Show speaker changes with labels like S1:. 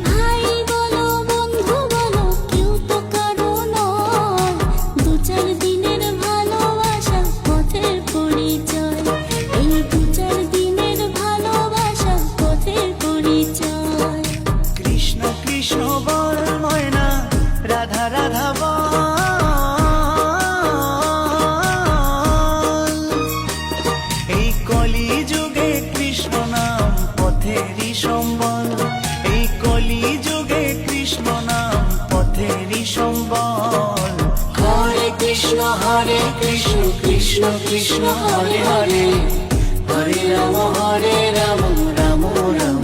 S1: ভাই বলো বন্ধু বলো কেউ তো কারো নয়, দু চার দিনের ভালোবাসা পথের পরিচয়, এই দু চার দিনের ভালোবাসা পথের পরিচয়।
S2: কৃষ্ণ কৃষ্ণ বল ময়না, রাধা রাধা বল। এই কলি যুগে কৃষ্ণ নাম পথেরই সম্বল, এই কলি যুগে কৃষ্ণ নাম পথেরই সম্বল। হরে কৃষ্ণ কৃষ্ণ কৃষ্ণ হরে হরে, হরে রাম রাম রাম